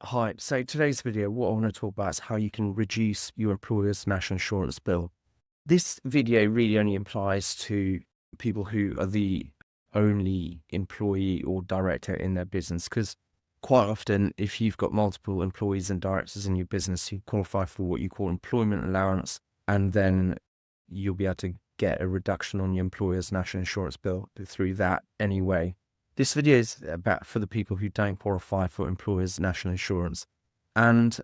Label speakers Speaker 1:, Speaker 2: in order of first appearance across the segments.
Speaker 1: Hi, so today's video, what I want to talk about is how you can reduce your employer's national insurance bill. This video really only applies to people who are the only employee or director in their business, because quite often, if you've got multiple employees and directors in your business, you qualify for what you call employment allowance, and then you'll be able to get a reduction on your employer's national insurance bill through that anyway. This video is about for the people who don't qualify for employers' national insurance. And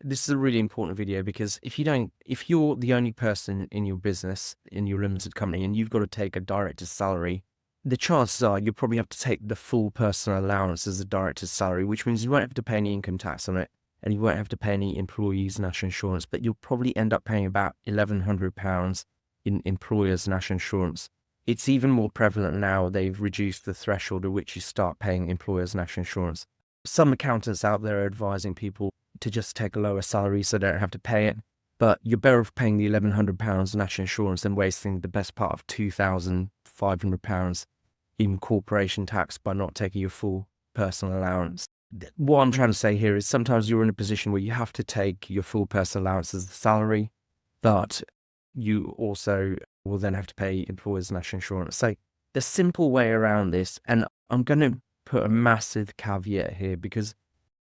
Speaker 1: this is a really important video because if you're the only person in your business, in your limited company, and you've got to take a director's salary, the chances are you'll probably have to take the full personal allowance as a director's salary, which means you won't have to pay any income tax on it and you won't have to pay any employees' national insurance, but you'll probably end up paying about £1,100 in employers' national insurance. It's even more prevalent now. They've reduced the threshold at which you start paying employers' national insurance. Some accountants out there are advising people to just take a lower salary so they don't have to pay it. But you're better off paying the £1,100 national insurance than wasting the best part of £2,500 in corporation tax by not taking your full personal allowance. What I'm trying to say here is sometimes you're in a position where you have to take your full personal allowance as the salary, but you also will then have to pay employers' national insurance. So the simple way around this, and I'm going to put a massive caveat here because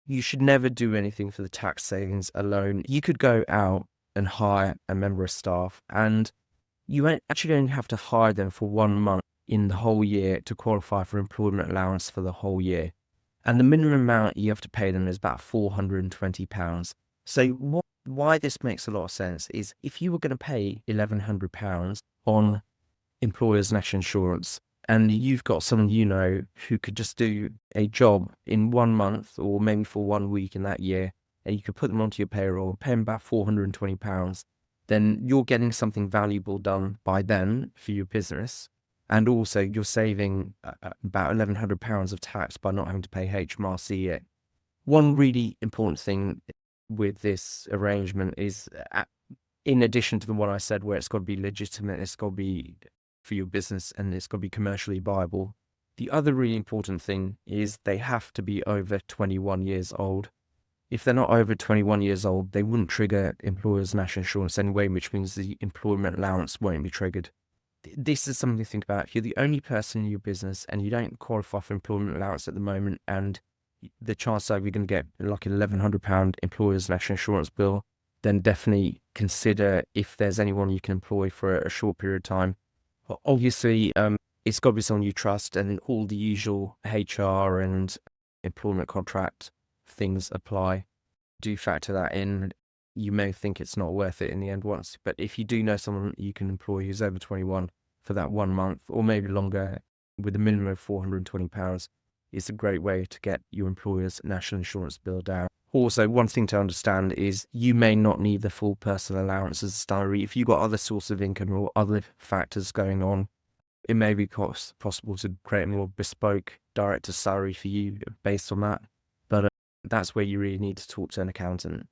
Speaker 1: you should never do anything for the tax savings alone. You could go out and hire a member of staff, and you actually only have to hire them for 1 month in the whole year to qualify for employment allowance for the whole year. And the minimum amount you have to pay them is about £420. So why this makes a lot of sense is if you were going to pay £1,100 on employers' national insurance, and you've got someone who could just do a job in 1 month or maybe for 1 week in that year, and you could put them onto your payroll, pay them about £420, then you're getting something valuable done by them for your business. And also you're saving about £1,100 of tax by not having to pay HMRC. One really important thing with this arrangement is, in addition to the one I said, where it's got to be legitimate, it's got to be for your business, and it's got to be commercially viable. The other really important thing is they have to be over 21 years old. If they're not over 21 years old, they wouldn't trigger employers' national insurance anyway, which means the employment allowance won't be triggered. This is something to think about. If you're the only person in your business and you don't qualify for employment allowance at the moment, and the chances are you're going to get like an £1,100 employer's national insurance bill, then definitely consider if there's anyone you can employ for a short period of time. Obviously, it's got to be someone you trust, and all the usual HR and employment contract things apply. Do factor that in. You may think it's not worth it in the end once, but if you do know someone you can employ who's over 21 for that 1 month or maybe longer with a minimum of £420, it's a great way to get your employer's national insurance bill down. Also, one thing to understand is you may not need the full personal allowance as a salary. If you've got other source of income or other factors going on, it may be possible to create a more bespoke director's salary for you based on that. But that's where you really need to talk to an accountant.